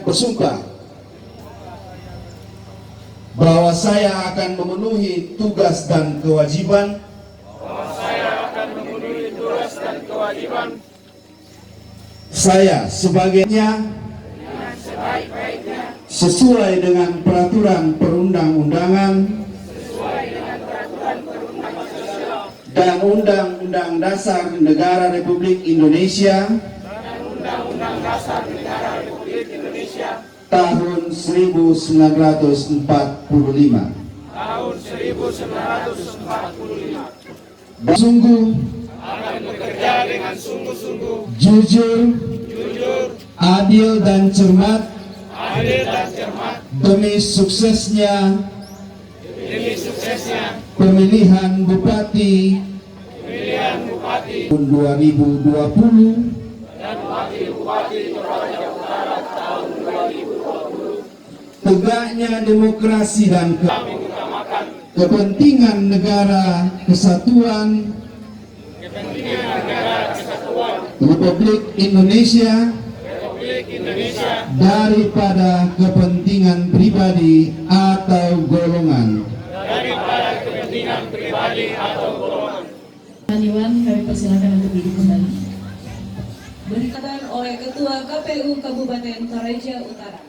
Bersumpah bahwa saya akan memenuhi tugas dan kewajiban saya sebagainya sesuai dengan peraturan perundang-undangan dan Undang-Undang Dasar Negara Republik Indonesia tahun 1945. Bersungguh akan bekerja dengan sungguh-sungguh, jujur, adil dan cermat, demi suksesnya pemilihan Bupati tahun 2020 dan Wakil Bupati Toraja Utara tahun 2020. Tegaknya demokrasi dan kepentingan negara kesatuan Republik Indonesia daripada kepentingan pribadi atau golongan. Iwan, kami persilakan untuk duduk kembali. Beritakan oleh Ketua KPU Kabupaten Toraja Utara.